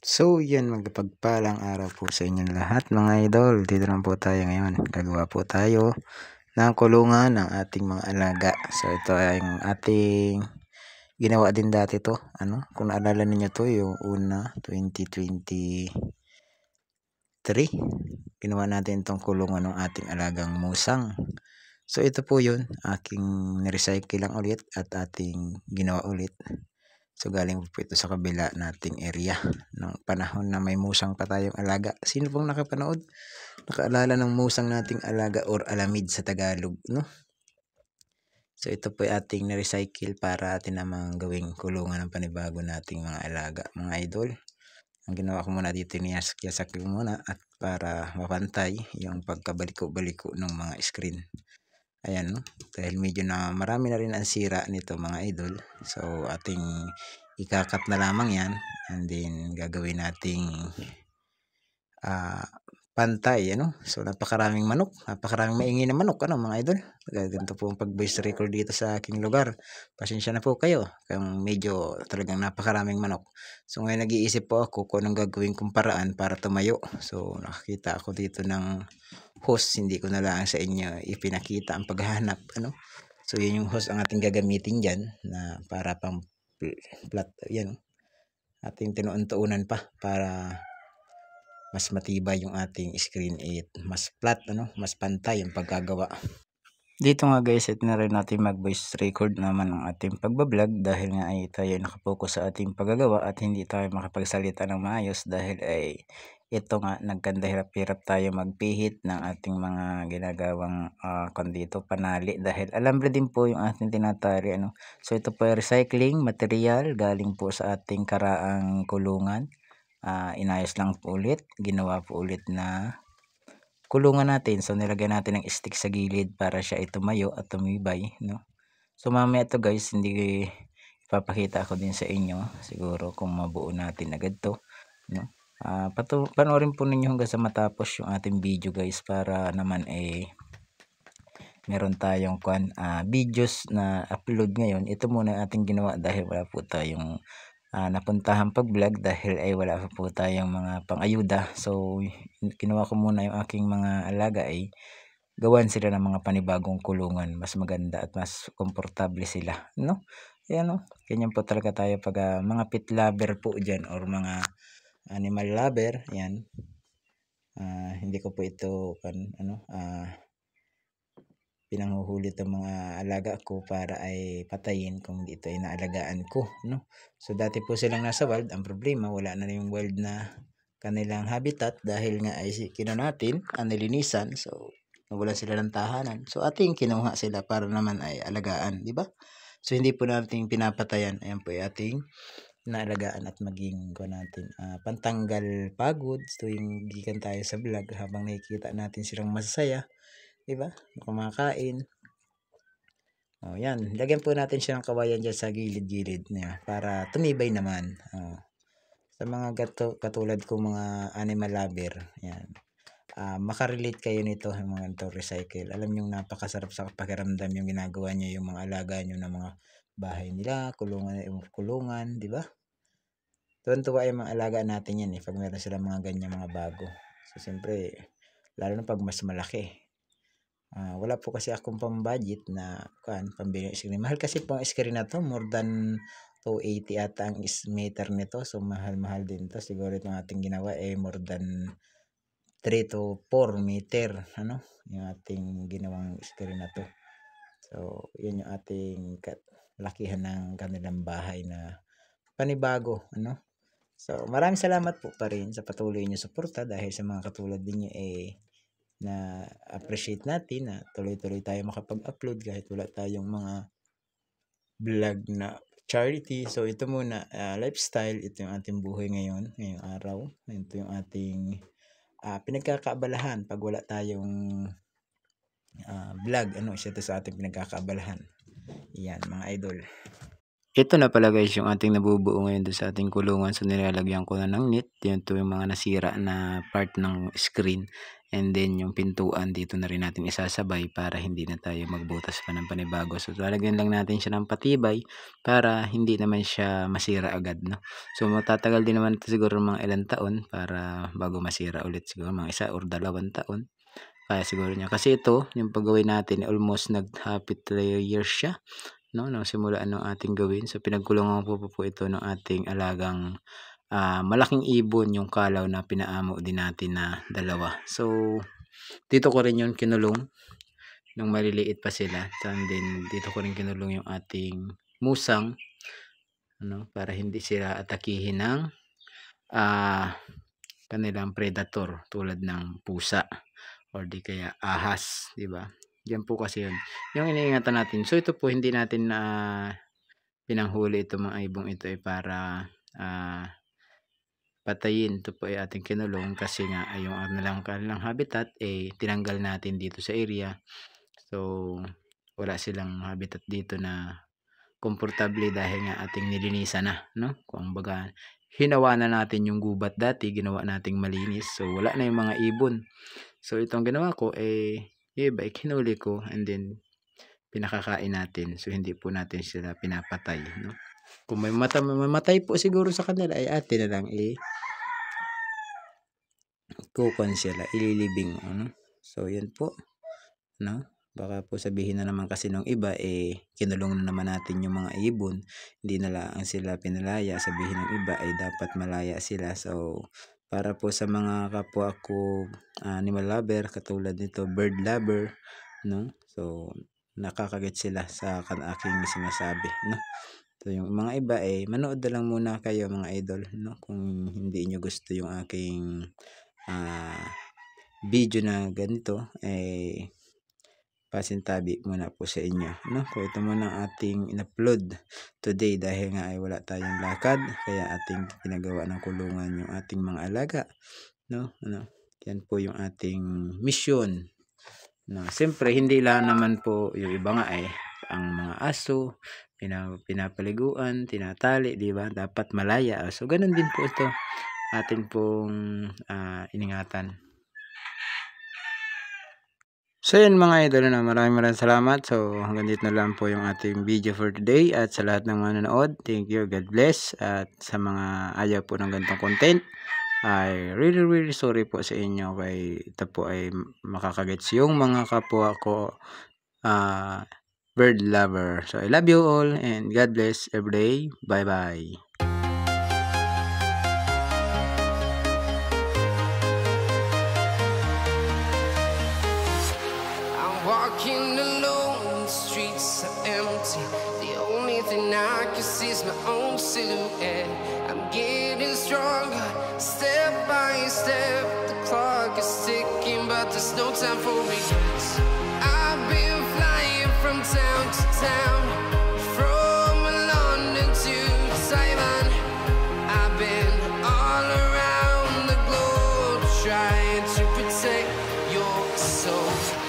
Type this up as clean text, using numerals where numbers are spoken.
So, yan magpagpalang araw po sa inyong lahat mga idol. Dito lang po tayo ngayon. Gagawa po tayo ng kulungan ng ating mga alaga. So, ito ay yung ating ginawa din dati to. Kung naalala niyo to, yung una, 2023. Ginawa natin itong kulungan ng ating alagang musang. So, ito po yun. Aking nirecycle lang ulit at ating ginawa ulit. So galing po ito sa kabila nating area ng panahon na may musang pa tayong alaga. Sino pong nakapanood? Nakaalala ng musang nating alaga or alamid sa Tagalog, no? So ito po ay ating na-recycle para atin namang gawing kulungan ng panibago nating mga alaga, mga idol. Ang ginawa ko muna dito, niyasak ko muna at para mapantay yung pagkabaliko-baliko ng mga screen. Ayan, no? Dahil medyo na marami na rin ang sira nito mga idol. So ating ikakat na lamang yan and then gagawin nating pantay, so napakaraming maingay na manok, mga idol. Ganito po ang pag voice record dito sa aking lugar. Pasensya na po kayo kung medyo talagang napakaraming manok. So ngayon nag-iisip po ako kung anong gagawin kong paraan para tumayo. So nakakita ako dito ng host, hindi ko na lang sa inyo ipinakita ang paghahanap, so yun yung host ang ating gagamitin dyan na para pang flat, yan, ating tinuun-tuunan pa para mas matibay yung ating screen 8, mas flat, mas pantay yung pagkagawa. Dito nga guys, ito na rin natin mag voice record naman ang ating pagbablog dahil nga ay tayo nakapokus sa ating paggagawa at hindi tayo makapagsalita ng maayos dahil ay ito nga nagkandahirap-hirap tayo magpihit ng ating mga ginagawang kondito panali dahil alambre din po yung ating tinatari, So ito po ay recycling material galing po sa ating karaang kulungan. Inayos lang po ulit, ginawa po ulit na kulungan natin. So nilagyan natin ng stick sa gilid para siya ay tumayo at tumibay, So mamaya to guys, hindi ipapakita ko din sa inyo siguro kung mabuo natin agad to, panoorin po ninyo hanggang sa matapos yung ating video guys para naman meron tayong videos na upload ngayon. Ito muna ang ating ginawa dahil wala po tayong napuntahan pag-vlog dahil ay wala pa po tayong mga pang-ayuda. So ginawa ko muna yung aking mga alaga ay gawan sila ng mga panibagong kulungan, mas maganda at mas komportable sila, Ayan, ganyan po talaga tayo pag mga pet lover po dyan or mga animal lover, yan. Hindi ko po ito pinanghuhulit ang mga alaga ko para ay patayin kung dito ay naalagaan ko, So dati po silang nasa wild, ang problema wala na yung wild na kanilang habitat dahil nga ay natin nilinisan, so nawalan sila ng tahanan. So ating kinuha sila para naman ay alagaan, di ba? So hindi po natin pinapatayan. Ayan po ay ating naalagaan at maging natin pantanggal pagod tuwing gikan tayo sa vlog habang nakikita natin silang masasaya, diba? Kumakain. Yan. Lagyan po natin siya ng kawayan dyan sa gilid-gilid niya para tumibay naman. Sa mga katulad kong mga animal lover, yan. Makarelate kayo nito, yung mga ito recycle. Alam nyo, napakasarap sa pakiramdam yung ginagawa nyo, yung mga alaga nyo na mga bahay nila, kulungan, di ba? Tuwan-tuwa yung mga alaga natin yan pag meron sila mga ganyan mga bago. So siyempre, lalo na pag mas malaki. Wala po kasi akong pang-budget na pambili ng screen. Mahal kasi po ang screen na to, more than 280 ata ang meter nito. So mahal-mahal din to. Siguro itong ating ginawa more than 3 to 4 meter, yung ating ginawang screen na to. So yun yung ating lakihan ng kanilang bahay na panibago, So maraming salamat po pa rin sa patuloy niyo suporta dahil sa mga katulad niyo na appreciate natin na tuloy-tuloy tayo makapag-upload kahit wala tayong mga vlog na charity. So ito muna, lifestyle, ito yung ating buhay ngayong araw. Ito yung ating pinagkakaabalahan pag wala tayong vlog, isa to sa ating pinagkakaabalahan. Yan mga idol. Ito na pala guys yung ating nabubuo ngayon doon sa ating kulungan. So nilalagyan ko na ng net. Yan to yung mga nasira na part ng screen. and then yung pintuan dito na rin natin isasabay para hindi na tayo magbutas pa ng panibago. So lalagyan lang natin siya ng patibay para hindi naman siya masira agad, no. So matatagal din naman ito siguro mga ilang taon para bago masira ulit, siguro mga 1 or 2 taon. Kaya siguro niya. Kasi ito, yung paggawin natin, almost nag-happy 3 years siya, no, nang simulaan ng ating gawin. So pinagkulungan po ito ng ating alagang malaking ibon, yung kalaw na pinaamo din natin na 2. So dito ko rin yung kinulong nung maliliit pa sila. And then dito ko rin kinulong yung ating musang, ano, para hindi sila atakihin ng kanilang predator tulad ng pusa or di kaya ahas, di ba? Yan po kasi yun yung iniingatan natin. So ito po hindi natin pinanghuli ito mga ibong ito ay para patayin. Ito po ay ating kinulong kasi nga ay yung kanilang habitat tinanggal natin dito sa area. So wala silang habitat dito na komportable dahil nga ating nilinisan na, no? Kung baga hinawa na natin yung gubat dati, ginawa nating malinis. So wala na yung mga ibon. So itong ginawa ko iba kinuli ko and then pinakakain natin. So hindi po natin sila pinapatay, no? Kung may mamatay po siguro sa kanila ay atin na lang kukuan sila, ililibing, ano? So yan po, no? Baka po sabihin na naman kasi nung iba kinulong na naman natin yung mga ibon, hindi na lang sila pinalaya. Sabihin ng iba ay dapat malaya sila. So para po sa mga kapwa ko animal lover katulad nito, bird lover, no? So nakakaget sila sa aking sinasabi, no? So yung mga iba manood na lang muna kayo mga idol, no? Kung hindi nyo gusto yung aking video na ganito pasintabi muna po sa inyo, no? Kung ito muna ang ating in-upload today dahil nga ay wala tayong lakad, kaya ating pinagawa ng kulungan yung ating mga alaga, no? Ano? Yan po yung ating mission, no? Siyempre hindi lang naman po yung iba nga ang mga aso pinapaliguan, tinatali, di ba? Dapat malaya. So ganun din po ito ating pong iningatan. So yun mga idol, na maraming salamat. So hanggang dito na lang po yung ating video for today. At sa lahat ng mga nanood, thank you, God bless. At sa mga ayaw po ng ganitong content, I really sorry po sa inyo. Kaya ito po ay makakagets yung mga kapwa ko bird lover. So I love you all and God bless every day. Bye bye. Walking alone, the streets are empty. The only thing I can see is my own silhouette. I'm getting stronger, step by step. The clock is ticking, but there's no time for regrets. I've been flying from town to town, from London to Taiwan. I've been all around the globe trying to protect your soul.